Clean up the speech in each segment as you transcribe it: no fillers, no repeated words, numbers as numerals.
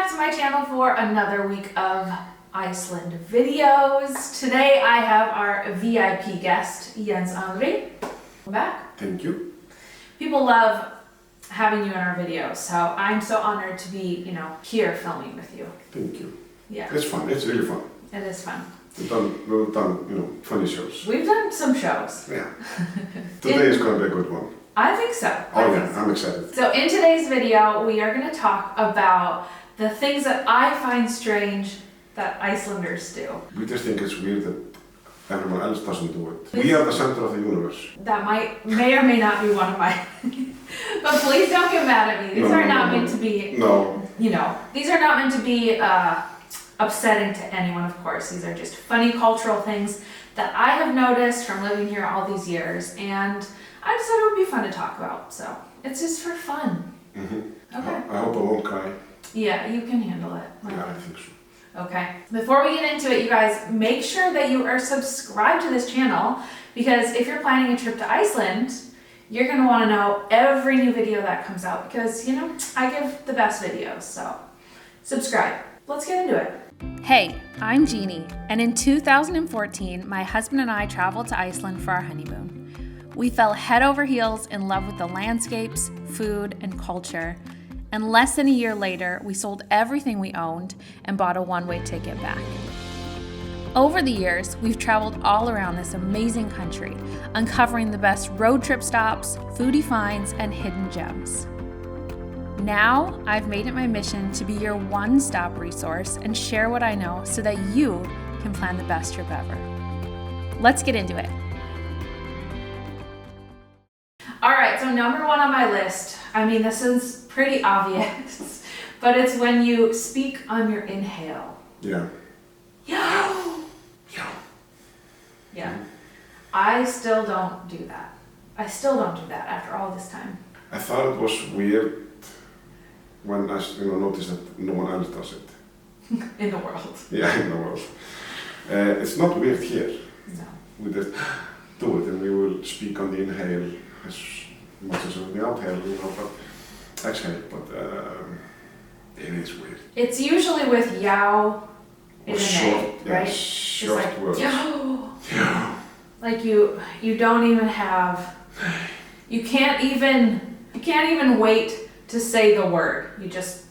back to my channel for another week of Iceland videos. Today I have our VIP guest, Jens Andri. Welcome back. Thank you. People love having you in our videos, so I'm so honored to be, here filming with you. Thank you. Yeah. It's fun. It's really fun. It is fun. We've done, funny shows. We've done some shows. Yeah. Today is going to be a good one. I think so. I'm excited. So in today's video, we are going to talk about the things that I find strange that Icelanders do. We just think it's weird that everyone else doesn't do it. We are the center of the universe. That may or may not be one of my... But please don't get mad at me. These are not meant to be... No. These are not meant to be upsetting to anyone, of course. These are just funny cultural things that I have noticed from living here all these years. And I just thought it would be fun to talk about. So it's just for fun. Mm-hmm. Okay. I hope I won't cry. Yeah, you can handle it. Yeah, I think so. Okay. Before we get into it, you guys, make sure that you are subscribed to this channel, because if you're planning a trip to Iceland, you're going to want to know every new video that comes out, because, I give the best videos. So subscribe. Let's get into it. Hey, I'm Jeannie, and in 2014, my husband and I traveled to Iceland for our honeymoon. We fell head over heels in love with the landscapes, food, and culture, and less than a year later, we sold everything we owned and bought a one-way ticket back. Over the years, we've traveled all around this amazing country, uncovering the best road trip stops, foodie finds, and hidden gems. Now, I've made it my mission to be your one-stop resource and share what I know so that you can plan the best trip ever. Let's get into it. All right, so number one on my list, this is pretty obvious, but it's when you speak on your inhale. Yeah. Yo! Yeah. Yeah. I still don't do that. I still don't do that after all this time. I thought it was weird when I noticed that no one else does it. In the world. Yeah, in the world. It's not weird here. No. We just do it, and we will speak on the inhale as much as on the outhale, but exhale, but it is weird. It's usually with yow in an A, right? Short it's like, words. Yo! Yeah. Like you don't even have, you can't even wait to say the word. You just,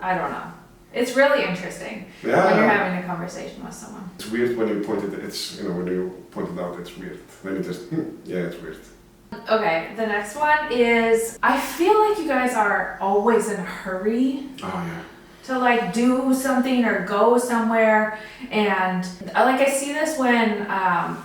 I don't know. It's really interesting when you're having a conversation with someone. It's weird when you point it, when you point it out, it's weird. Then you just, yeah, it's weird. Okay, the next one is, I feel like you guys are always in a hurry. Oh yeah. To do something or go somewhere, and I see this when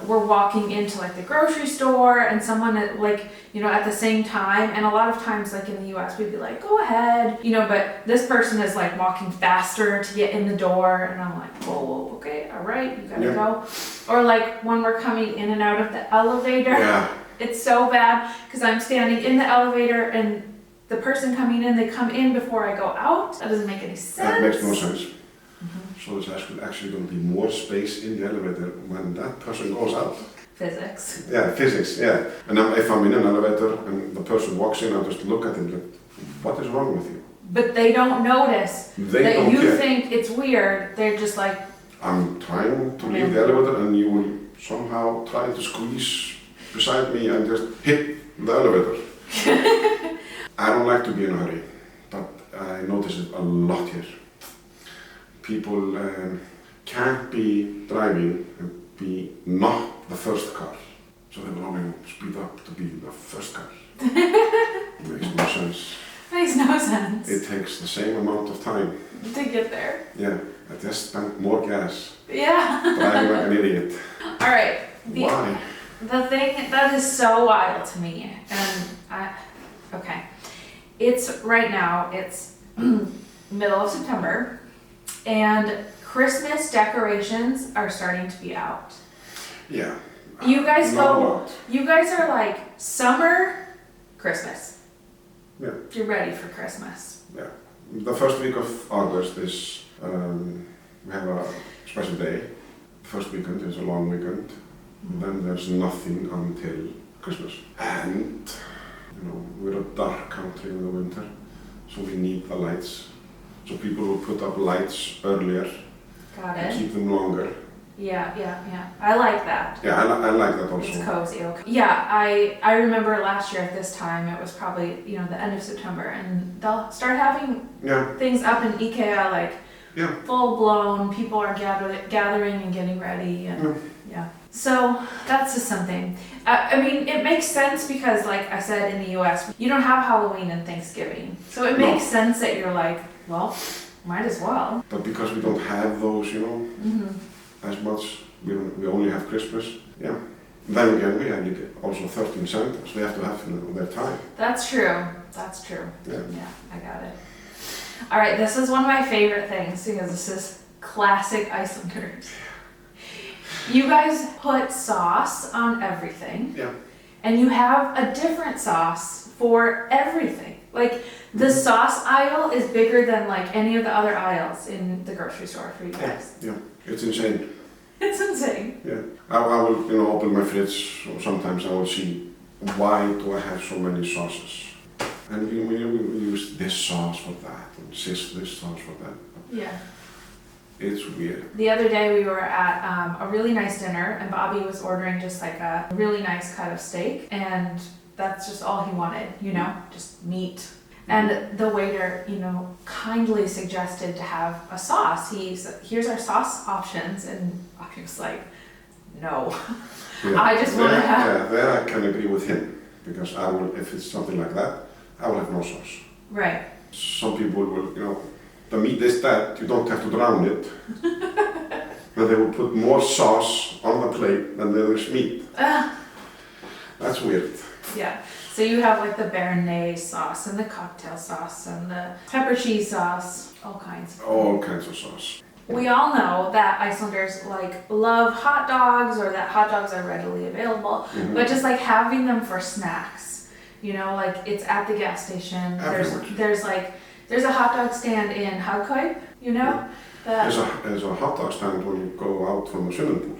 we're walking into the grocery store and someone at the same time, and a lot of times in the US we'd be like, go ahead, but this person is walking faster to get in the door, and I'm like, whoa, okay, all right, you gotta go. Or when we're coming in and out of the elevator, it's so bad because I'm standing in the elevator and the person coming in, they come in before I go out. That doesn't make any sense. That makes no sense. Mm-hmm. So there's actually going to be more space in the elevator when that person goes out. Physics. Yeah, physics, yeah. And if I'm in an elevator and the person walks in, I just look at him like, what is wrong with you? But they don't notice that you think it's weird. They're just like... I'm trying to leave the elevator and you will somehow try to squeeze beside me and just hit the elevator. I don't like to be in a hurry, but I notice it a lot here. People can't be driving and be not the first car, so they will only speed up to be the first car. Makes no sense. Makes no sense. It takes the same amount of time to get there. Yeah, I just spent more gas. Yeah. Driving like an idiot. All right. Why? The thing that is so wild to me, and okay. Right now, it's middle of September, and Christmas decorations are starting to be out. Yeah. You guys are summer, Christmas. Yeah. You're ready for Christmas. Yeah. The first week of August is, we have a special day. The first weekend is a long weekend. Mm-hmm. Then there's nothing until Christmas. And we're a dark country in the winter, so we need the lights. So people will put up lights earlier Got to it. keep them longer. Yeah. I like that. Yeah, I like that also. It's cozy. Okay. Yeah, I remember last year at this time, it was probably, the end of September, and they'll start having Yeah, things up in IKEA, like yeah. full blown, people are gathering and getting ready, and yeah. So that's just something. I mean, it makes sense because, like I said, in the US, you don't have Halloween and Thanksgiving. So it makes sense that you're like, well, might as well. But because we don't have those, as much, we only have Christmas. Yeah. Then again, we have also 13 Santas. We have to have their time. That's true. Yeah, I got it. All right, this is one of my favorite things because this is classic Icelanders. You guys put sauce on everything. Yeah. And you have a different sauce for everything. Like the sauce aisle is bigger than like any of the other aisles in the grocery store for you guys. Yeah, it's insane. It's insane. Yeah. I will, open my fridge, so sometimes I will see, why do I have so many sauces? And we use this sauce for that, and this sauce for that. Yeah. It's weird. The other day we were at a really nice dinner and Bobby was ordering just like a really nice cut of steak and that's just all he wanted, just meat. And the waiter, kindly suggested to have a sauce. He said, here's our sauce options. And Bobby was like, no, Yeah. I just want to have... Yeah, there I can agree with him. Because I will, if it's something like that, I will have no sauce. Right. Some people will, the meat is that, you don't have to drown it. And they will put more sauce on the plate than there is meat. That's weird. Yeah. So you have like the béarnaise sauce and the cocktail sauce and the pepper cheese sauce, all kinds. All kinds of sauce. We all know that Icelanders love hot dogs or that hot dogs are readily available, but just like having them for snacks, it's at the gas station. There's a hot dog stand in Hagkaup, There's a hot dog stand when you go out from the swimming pool.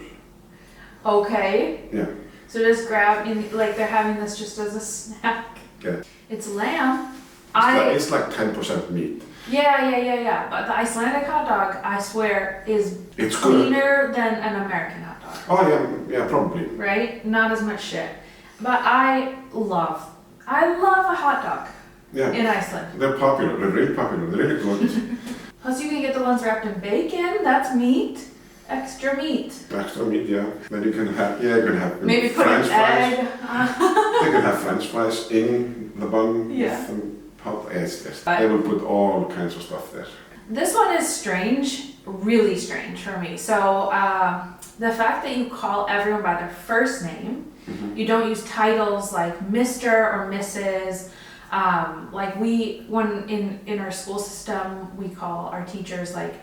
Okay. Yeah. So just grab, they're having this just as a snack. Yeah. It's lamb. It's like 10% meat. Yeah. But the Icelandic hot dog, I swear, is cleaner than an American hot dog. Oh yeah, probably. Right? Not as much shit. But I love a hot dog in Iceland. They're popular. They're really popular. They're really good. Plus you can get the ones wrapped in bacon. That's meat. Extra meat. Extra meat, yeah. Then you can have maybe put French an fries. egg. They can have French fries in the bun. Yeah. They will put all kinds of stuff there. This one is strange, really strange for me. So the fact that you call everyone by their first name, you don't use titles like Mr. or Mrs. In our school system, we call our teachers like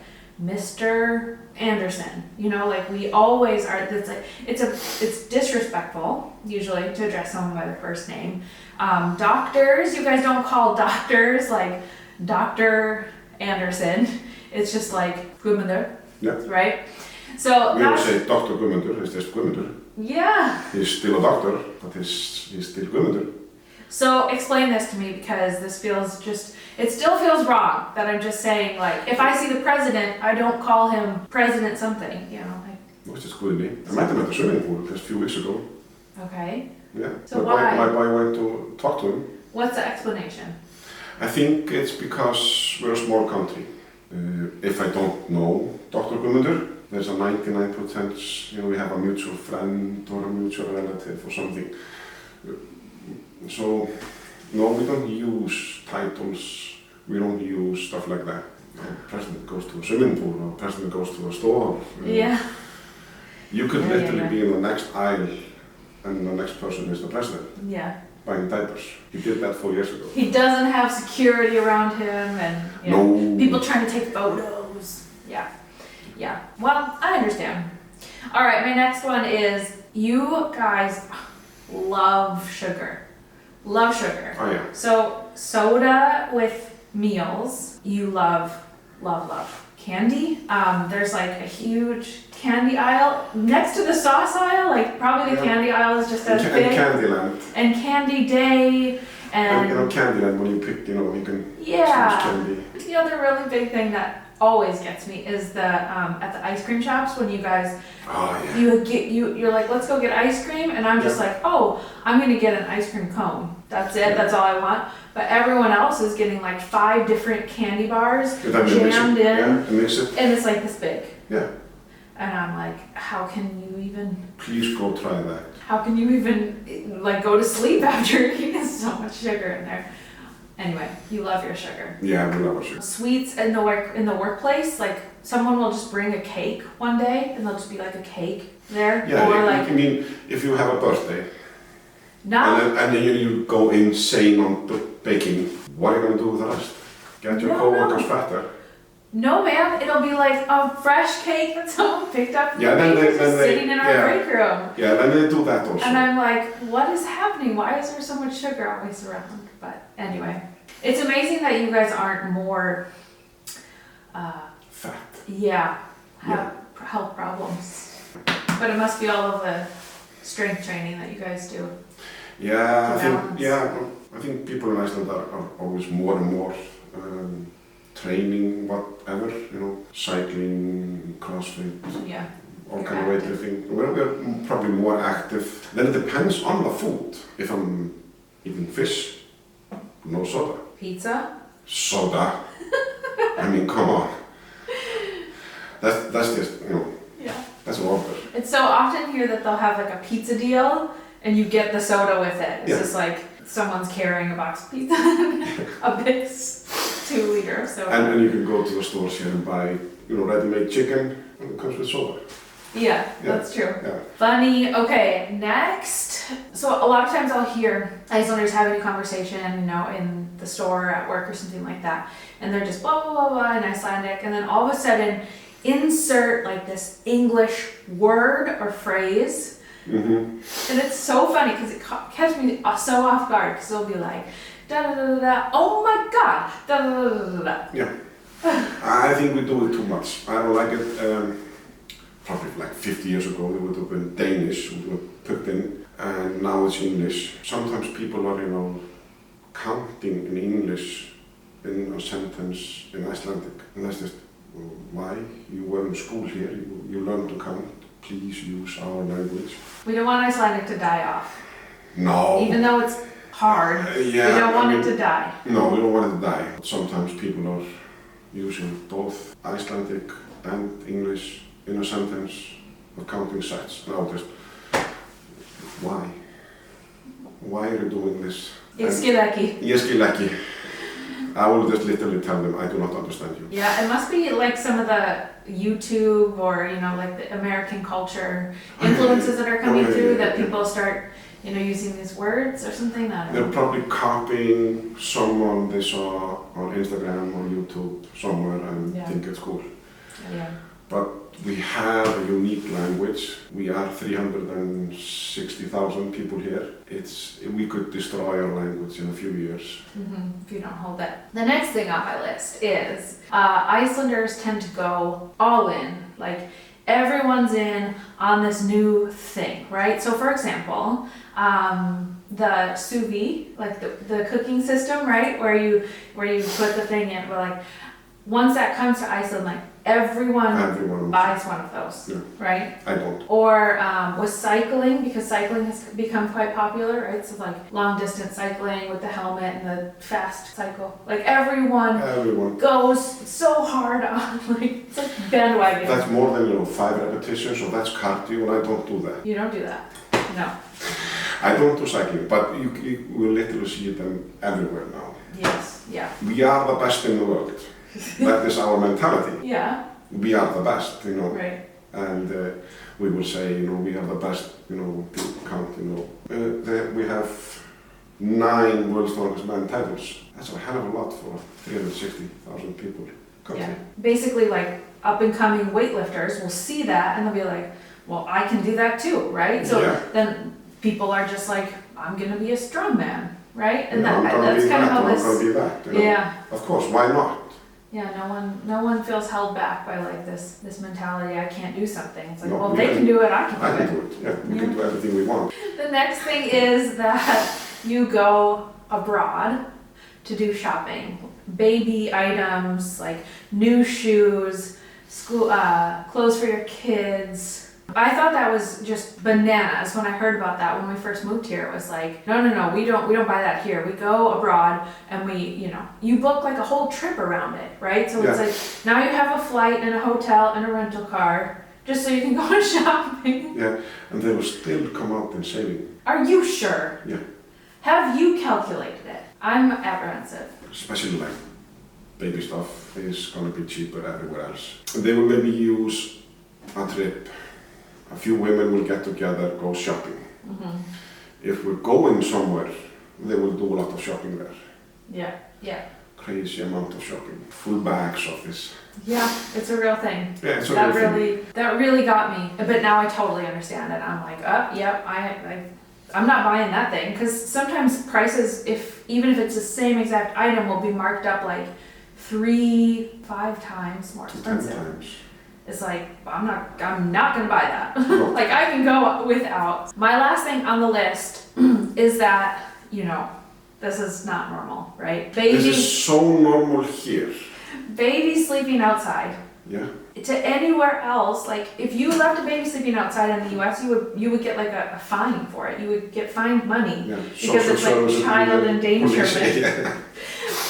Mr. Anderson. We always are. It's disrespectful usually to address someone by their first name. Doctors, you guys don't call doctors like Dr. Anderson. It's just like Guðmundur. Yeah. Right? So we will say Dr. Guðmundur, it's just Guðmundur. Yeah. He's still a doctor, but he's still Guðmundur. So explain this to me because it still feels wrong that I'm just saying if I see the president, I don't call him President something, No, it's just good name. I met him at the swimming pool just a few weeks ago. Okay. Yeah. So why? My boy went to talk to him. What's the explanation? I think it's because we're a small country. If I don't know Dr. Guðmundur, there's a 99% we have a mutual friend or a mutual relative or something. So, no, we don't use titles, we don't use stuff like that. President goes to a swimming pool or president goes to a store. Yeah. You could literally be in the next aisle and the next person is the president. Yeah. Buying diapers. He did that 4 years ago. He doesn't have security around him and people trying to take photos. Yeah. Yeah. Well, I understand. All right, my next one is you guys love sugar. Love sugar. Oh yeah. So soda with meals, you love. Candy. There's a huge candy aisle next to the sauce aisle. Probably the candy aisle is just as big. And Candyland. And Candy Day. And Candyland when you pick, you can choose candy. other really big thing that always gets me is the at the ice cream shops when you guys Oh yeah. you're like, let's go get ice cream, and I'm just like, oh, I'm gonna get an ice cream cone. That's it. That's all I want. But everyone else is getting like 5 different candy bars jammed in, and mix it. and it's like this big. Yeah. And I'm like, how can you even? Please go try that. How can you even like go to sleep after eating so much sugar in there? Anyway, you love your sugar. Yeah, we love our sugar. Sweets in the workplace, like someone will just bring a cake one day, and there'll just be like a cake there. Yeah, or like I mean, if you have a birthday, now. and then you go insane on baking, what are you gonna do with the rest? Get your coworkers fatter. No, ma'am. It'll be like a fresh cake that someone picked up from the bakery sitting in our break room. Yeah, then they do that also. And I'm like, what is happening? Why is there so much sugar always around? But anyway, it's amazing that you guys aren't more, fat. yeah, have health problems. But it must be all of the strength training that you guys do. Yeah, I think people in Iceland are always more and more training, whatever, cycling, CrossFit, Yeah. all kind of weightlifting. We're probably more active. Then it depends on the food. If I'm eating fish, no soda. Pizza? Soda. I mean, come on. That's just, Yeah. that's an order. It's so often here that they'll have like a pizza deal and you get the soda with it. It's just like someone's carrying a box of pizza, a big 2 liter of soda. And you can go to the stores here and buy, ready-made chicken, and it comes with soda. Yeah, that's true. Yeah. Funny. Okay, next. So a lot of times I'll hear Icelanders having a conversation, in the store or at work or something like that, and they're just blah, blah, blah, blah in Icelandic, and then all of a sudden insert like this English word or phrase. Mm-hmm. And it's so funny because it catches me so off guard because they'll be like, da da da da da, oh my god, da da da da da. Yeah. I think we do it too much. I don't like it. Probably like 50 years ago it would have been Danish, would have put in, and now it's English. Sometimes people are, counting in English in a sentence in Icelandic, and that's just why you were in school here. You learn to count. Please use our language. We don't want Icelandic to die off. No. Even though it's hard, we don't want it to die. No, we don't want it to die. Sometimes people are using both Icelandic and English in a sentence of counting sets. Now just, why? Why are you doing this? Ég skil ekki. Ég skil ekki. I will just literally tell them, I do not understand you. Yeah, it must be like some of the YouTube or, like the American culture influences that are coming through that people start, using these words or something. I don't know. They're probably copying someone they saw on Instagram or YouTube somewhere and think it's cool. Yeah. But we have a unique language. We are 360,000 people here. We could destroy our language in a few years. If you don't hold it. The next thing on my list is Icelanders tend to go all in. Like everyone's in on this new thing, right? So for example, the sous vide, like the cooking system, right? Where you put the thing in, we're like, once that comes to Iceland, like everyone buys one of those, right? I don't. Or with cycling, because cycling has become quite popular, right? So like long distance cycling with the helmet and the fast cycle. Like everyone goes so hard on, it's like bandwagon. That's more than 5 repetitions, so that's cardio, and I don't do that. You don't do that, no. I don't do cycling, but you will literally see them everywhere now. Yes, yeah. We are the best in the world. That is our mentality. Yeah. We are the best, Right. And we will say, we are the best, to count, we have 9 world's strongest man titles. That's a hell of a lot for 360,000 people. Yeah. Basically, like up and coming weightlifters will see that and they'll be like, well, I can do that too, right? So then people are just like, I'm gonna be a strong man, right? And that's kind of how this. I'm gonna be that. Yeah. Of course, why not? Yeah, no one feels held back by like this mentality. I can't do something. It's like, No, well, they can do it. I can do it. Yeah, we can do everything we want. The next thing is that you go abroad to do shopping. Baby items, like new shoes, school, clothes for your kids. I thought that was just bananas when I heard about that when we first moved here. It was like, no, we don't buy that here. We go abroad and you book like a whole trip around it, right? So it's like, now you have a flight and a hotel and a rental car just so you can go shopping. Yeah, and they will still come out in saving. Are you sure? Yeah. Have you calculated it? I'm apprehensive. Especially like baby stuff is gonna be cheaper everywhere else. And they will maybe use a trip. A few women will get together, go shopping. Mm-hmm. If we're going somewhere, they will do a lot of shopping there. Yeah. Crazy amount of shopping. Full bags of this. Yeah, it's a real thing. Yeah, it's a real thing. That really got me. But now I totally understand it. I'm like, yep, I'm not buying that thing, because sometimes prices, even if it's the same exact item, will be marked up like 3-5 times more expensive. 10 times. It's like, I'm not gonna buy that. No. Like, I can go without. My last thing on the list is that, this is not normal, right? This is so normal here. Babies sleeping outside. Yeah. To anywhere else, like if you left a baby sleeping outside in the US, you would get like a fine for it. You would get fined money because it's like child endangerment. Yeah.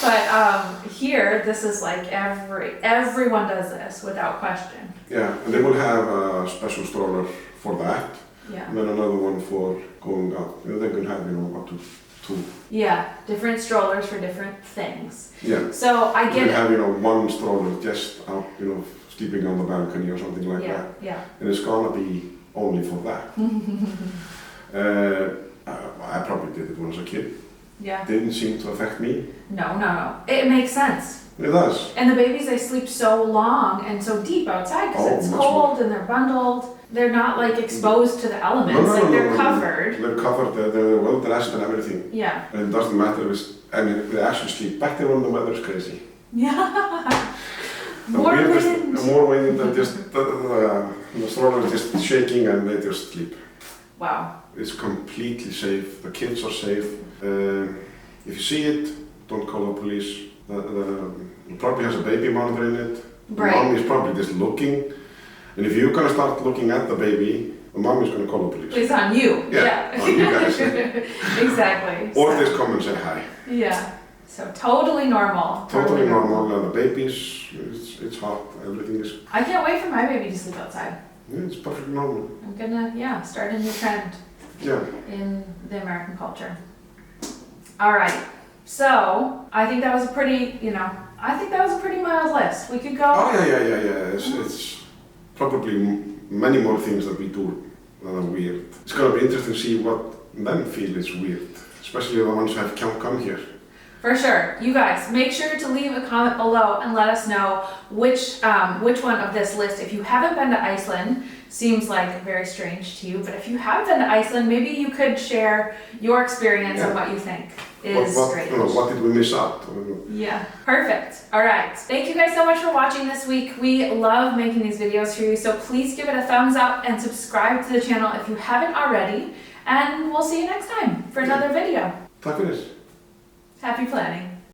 But here, this is like everyone does this without question. Yeah, and they will have a special stroller for that. Yeah. And then another one for going out. They can have up to 2. Yeah, different strollers for different things. Yeah. So I get you can have one stroller just out, sleeping on the balcony or something like that. Yeah. And it's gonna be only for that. I probably did it when I was a kid. Yeah. Didn't seem to affect me. No. It makes sense. It does. And the babies, they sleep so long and so deep outside because it's cold and they're bundled. They're not like exposed to the elements. They're covered. They're covered. They're well dressed and everything. Yeah. And it doesn't matter. They actually sleep better when the weather's crazy. Yeah. More wind than just the stroller is just shaking and they just sleep. Wow. It's completely safe. The kids are safe. If you see it, don't call the police. It probably has a baby monitor in it. Right. The mom is probably just looking. And if you're gonna start looking at the baby, the mom is gonna call the police. It's on you. Yeah. On you guys. Exactly. Or just come and say hi. Yeah. So totally normal. Totally normal. And the babies, it's hot. Everything is. I can't wait for my baby to sleep outside. Yeah, it's perfectly normal. I'm gonna start a new trend. Yeah. In the American culture. All right. So I think that was a pretty mild list. We could go. Oh yeah. It's probably many more things that we do that are weird. It's gonna be interesting to see what them feel is weird, especially the ones who have come here. For sure. You guys, make sure to leave a comment below and let us know which one of this list, if you haven't been to Iceland, seems like very strange to you, but if you have been to Iceland, maybe you could share your experience and what you think is strange. What did we miss out? Yeah, perfect. All right. Thank you guys so much for watching this week. We love making these videos for you, so please give it a thumbs up and subscribe to the channel if you haven't already, and we'll see you next time for another video. Tack för det. Happy planning.